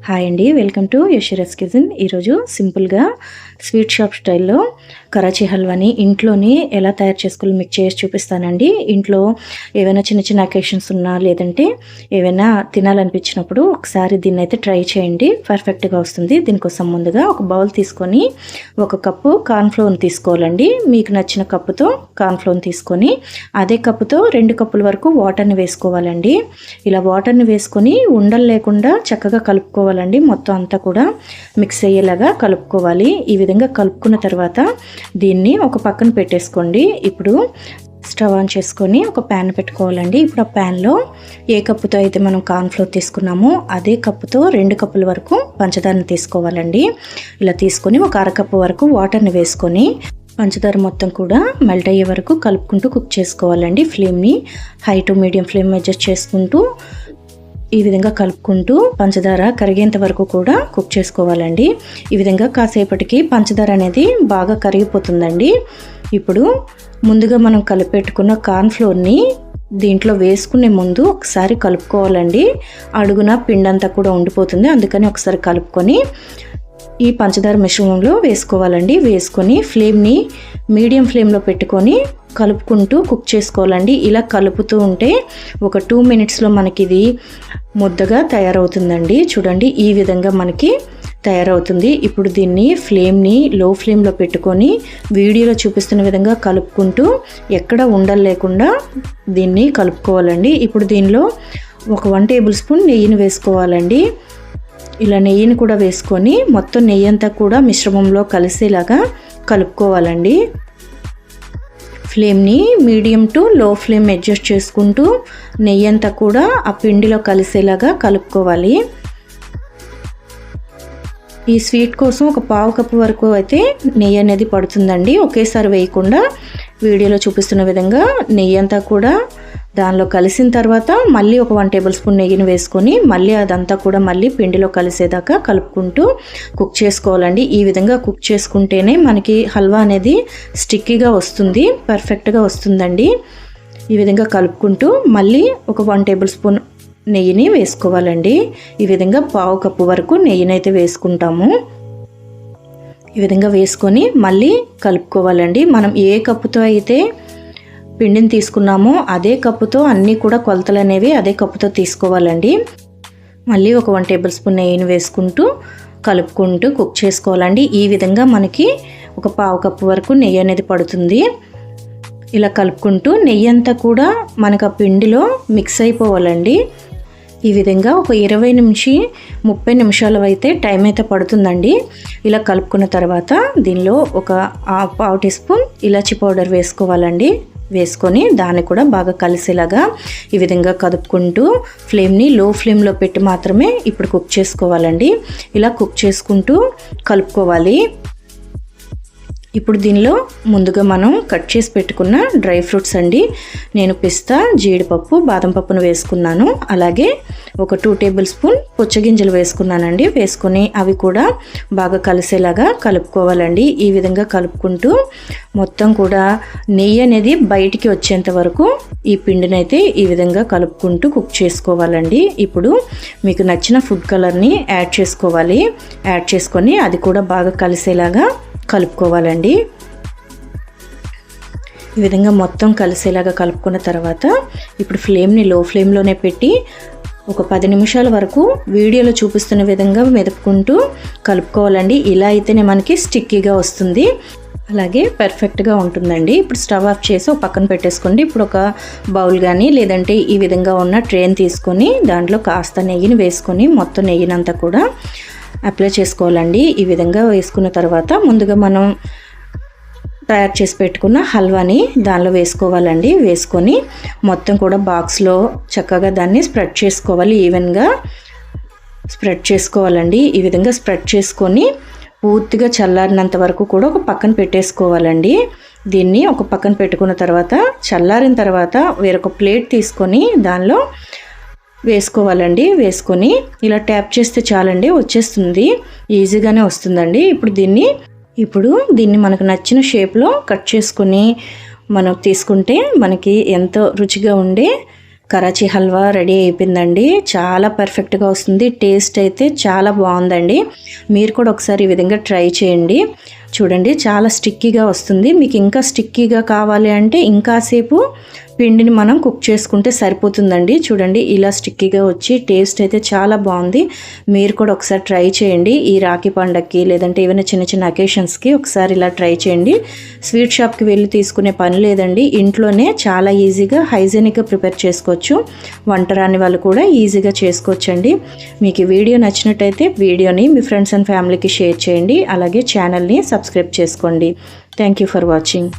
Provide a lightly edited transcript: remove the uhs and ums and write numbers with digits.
Hi అండి, welcome to యషిరస్ kitchen. ఈరోజు సింపుల్గా స్వీట్ షాప్ స్టైల్లో కరాచీ హల్వాని ఇంట్లోనే ఎలా తయారు చేసుకోవాలి మీకు చేసి చూపిస్తానండి. ఇంట్లో ఏవైనా చిన్న చిన్న అకేషన్స్ ఉన్నా లేదంటే ఏవైనా తినాలనిపించినప్పుడు ఒకసారి దీన్ని అయితే ట్రై చేయండి, పర్ఫెక్ట్గా వస్తుంది. దీనికోసం ముందుగా ఒక బౌల్ తీసుకొని 1 కప్పు కార్న్ఫ్లోర్ తీసుకోవాలండి. మీకు నచ్చిన కప్పుతో కార్న్ఫ్లోర్ తీసుకొని అదే కప్పుతో 2 కప్పుల వరకు వాటర్ని వేసుకోవాలండి. ఇలా వాటర్ని వేసుకొని ఉండలు లేకుండా చక్కగా కలుపుకోవాలండి. మొత్తం అంతా కూడా మిక్స్ అయ్యేలాగా కలుపుకోవాలి. ఈ విధంగా కలుపుకున్న తర్వాత దీన్ని ఒక పక్కన పెట్టేసుకోండి. ఇప్పుడు స్టవ్ ఆన్ చేసుకొని ఒక ప్యాన్ పెట్టుకోవాలండి. ఇప్పుడు ఆ ప్యాన్లో ఏ కప్పుతో అయితే మనం కార్న్ఫ్లోర్ తీసుకున్నామో అదే కప్పుతో 2 కప్పుల వరకు పంచదారని తీసుకోవాలండి. ఇలా తీసుకొని ఒక అరకప్పు వరకు వాటర్ని వేసుకొని పంచదార మొత్తం కూడా మెల్ట్ అయ్యే వరకు కలుపుకుంటూ కుక్ చేసుకోవాలండి. ఫ్లేమ్ని high to medium flame adjust చేసుకుంటూ ఈ విధంగా కలుపుకుంటూ పంచదార కరిగేంత వరకు కూడా కుక్ చేసుకోవాలండి. ఈ విధంగా కాసేపటికి పంచదార అనేది బాగా కరిగిపోతుందండి. ఇప్పుడు ముందుగా మనం కలిపెట్టుకున్న కార్న్ఫ్లోర్ని దీంట్లో వేసుకునే ముందు ఒకసారి కలుపుకోవాలండి. అడుగున పిండంతా కూడా ఉండిపోతుంది, అందుకని ఒకసారి కలుపుకొని ఈ పంచదార మిశ్రమంలో వేసుకోవాలండి. వేసుకొని ఫ్లేమ్ని మీడియం ఫ్లేమ్లో పెట్టుకొని కలుపుకుంటూ కుక్ చేసుకోవాలండి. ఇలా కలుపుతూ ఉంటే ఒక 2 మినిట్స్లో మనకి ఇది ముద్దగా తయారవుతుందండి. చూడండి, ఈ విధంగా మనకి తయారవుతుంది. ఇప్పుడు దీన్ని ఫ్లేమ్ని లో ఫ్లేమ్లో పెట్టుకొని వీడియోలో చూపిస్తున్న విధంగా కలుపుకుంటూ ఎక్కడ ఉండలు లేకుండా దీన్ని కలుపుకోవాలండి. ఇప్పుడు దీనిలో ఒక 1 టేబుల్ స్పూన్ నెయ్యిని వేసుకోవాలండి. ఇలా నెయ్యిని కూడా వేసుకొని మొత్తం నెయ్యి అంతా కూడా మిశ్రమంలో కలిసేలాగా కలుపుకోవాలండి. ఫ్లేమ్ని మీడియం టు లో ఫ్లేమ్ అడ్జస్ట్ చేసుకుంటూ నెయ్యి అంతా కూడా ఆ పిండిలో కలిసేలాగా కలుపుకోవాలి. ఈ స్వీట్ కోసం ఒక 1/2 కప్పు వరకు అయితే నెయ్యి అనేది పడుతుందండి. ఒకేసారి వేయకుండా వీడియోలో చూపిస్తున్న విధంగా నెయ్యి అంతా కూడా దానిలో కలిసిన తర్వాత మళ్ళీ ఒక 1 టేబుల్ స్పూన్ నెయ్యిని వేసుకొని మళ్ళీ అదంతా కూడా మళ్ళీ పిండిలో కలిసేదాకా కలుపుకుంటూ కుక్ చేసుకోవాలండి. ఈ విధంగా కుక్ చేసుకుంటేనే మనకి హల్వా అనేది స్టిక్కీగా వస్తుంది, పర్ఫెక్ట్గా వస్తుందండి. ఈ విధంగా కలుపుకుంటూ మళ్ళీ ఒక 1 టేబుల్ స్పూన్ నెయ్యిని వేసుకోవాలండి. ఈ విధంగా 1/2 కప్పు వరకు నెయ్యిని అయితే వేసుకుంటాము. ఈ విధంగా వేసుకొని మళ్ళీ కలుపుకోవాలండి. మనం ఏ కప్పుతో అయితే పిండిని తీసుకున్నామో అదే కప్పుతో అన్నీ కూడా కొలతలు అనేవి అదే కప్పుతో తీసుకోవాలండి. మళ్ళీ ఒక 1 టేబుల్ స్పూన్ నెయ్యిని వేసుకుంటూ కలుపుకుంటూ కుక్ చేసుకోవాలండి. ఈ విధంగా మనకి ఒక 1/2 కప్పు వరకు నెయ్యి అనేది పడుతుంది. ఇలా కలుపుకుంటూ నెయ్యి అంతా కూడా మనకు ఆ పిండిలో మిక్స్ అయిపోవాలండి. ఈ విధంగా ఒక 20 నుంచి 30 నిమిషాలు అయితే టైం అయితే పడుతుందండి. ఇలా కలుపుకున్న తర్వాత దీనిలో ఒక 1/2 టీ స్పూన్ ఇలాచీ పౌడర్ వేసుకోవాలండి. వేసుకొని దాన్ని కూడా బాగా కలిసేలాగా ఈ విధంగా కదుపుకుంటూ ఫ్లేమ్ని లో ఫ్లేమ్లో పెట్టి మాత్రమే ఇప్పుడు కుక్ చేసుకోవాలండి. ఇలా కుక్ చేసుకుంటూ కలుపుకోవాలి. ఇప్పుడు దీనిలో ముందుగా మనం కట్ చేసి పెట్టుకున్న డ్రై ఫ్రూట్స్ అండి. నేను పిస్తా, జీడిపప్పు, బాదం పప్పును వేసుకున్నాను. అలాగే ఒక 2 టేబుల్ స్పూన్ పుచ్చగింజలు వేసుకున్నానండి. వేసుకొని అవి కూడా బాగా కలిసేలాగా కలుపుకోవాలండి. ఈ విధంగా కలుపుకుంటూ మొత్తం కూడా నెయ్యి అనేది బయటికి వచ్చేంత వరకు ఈ పిండిని అయితే ఈ విధంగా కలుపుకుంటూ కుక్ చేసుకోవాలండి. ఇప్పుడు మీకు నచ్చిన ఫుడ్ కలర్ని యాడ్ చేసుకోవాలి. యాడ్ చేసుకొని అది కూడా బాగా కలిసేలాగా కలుపుకోవాలండి. ఈ విధంగా మొత్తం కలిసేలాగా కలుపుకున్న తర్వాత ఇప్పుడు ఫ్లేమ్ని లో ఫ్లేమ్లోనే పెట్టి ఒక 10 నిమిషాల వరకు వీడియోలో చూపిస్తున్న విధంగా మెదుపుకుంటూ కలుపుకోవాలండి. ఇలా అయితేనే మనకి స్టిక్కీగా వస్తుంది, అలాగే పర్ఫెక్ట్గా ఉంటుందండి. ఇప్పుడు స్టవ్ ఆఫ్ చేసి ఒక పక్కన పెట్టేసుకోండి. ఇప్పుడు ఒక బౌల్ కానీ లేదంటే ఈ విధంగా ఉన్న ట్రేని తీసుకొని దాంట్లో కాస్త నెయ్యిని వేసుకొని మొత్తం నెయ్యినంతా కూడా అప్లై చేసుకోవాలండి. ఈ విధంగా వేసుకున్న తర్వాత ముందుగా మనం తయారు చేసి పెట్టుకున్న హల్వాని దానిలో వేసుకోవాలండి. వేసుకొని మొత్తం కూడా బాక్స్లో చక్కగా దాన్ని స్ప్రెడ్ చేసుకోవాలి. ఈవెన్గా స్ప్రెడ్ చేసుకోవాలండి. ఈ విధంగా స్ప్రెడ్ చేసుకొని పూర్తిగా చల్లారినంత వరకు కూడా ఒక పక్కన పెట్టేసుకోవాలండి. దీన్ని ఒక పక్కన పెట్టుకున్న తర్వాత చల్లారిన తర్వాత వేరొక ప్లేట్ తీసుకొని దానిలో వేసుకోవాలండి. వేసుకొని ఇలా ట్యాప్ చేస్తే చాలండి, వచ్చేస్తుంది, ఈజీగానే వస్తుందండి. ఇప్పుడు దీన్ని మనకు నచ్చిన షేప్లో కట్ చేసుకొని మనం తీసుకుంటే మనకి ఎంతో రుచిగా ఉండే కరాచీ హల్వా రెడీ అయిపోయిందండి. చాలా పర్ఫెక్ట్గా వస్తుంది. టేస్ట్ అయితే చాలా బాగుందండి. మీరు కూడా ఒకసారి ఈ విధంగా ట్రై చేయండి. చూడండి చాలా స్టిక్కీగా వస్తుంది. మీకు ఇంకా స్టిక్కీగా కావాలి అంటే ఇంకాసేపు పిండిని మనం కుక్ చేసుకుంటే సరిపోతుందండి. చూడండి ఇలా స్టిక్కీగా వచ్చి టేస్ట్ అయితే చాలా బాగుంది. మీరు కూడా ఒకసారి ట్రై చేయండి. ఈ రాఖీ పండగకి లేదంటే ఏమైనా చిన్న చిన్న అకేషన్స్కి ఒకసారి ఇలా ట్రై చేయండి. స్వీట్ షాప్కి వెళ్ళి తీసుకునే పని లేదండి. ఇంట్లోనే చాలా ఈజీగా హైజీనిక్గా ప్రిపేర్ చేసుకోవచ్చు. వంట రాని వాళ్ళు కూడా ఈజీగా చేసుకోవచ్చండి. మీకు ఈ వీడియో నచ్చినట్టయితే వీడియోని మీ ఫ్రెండ్స్ అండ్ ఫ్యామిలీకి షేర్ చేయండి. అలాగే ఛానల్ని సబ్స్క్రైబ్ చేసుకోండి. Thank you for watching.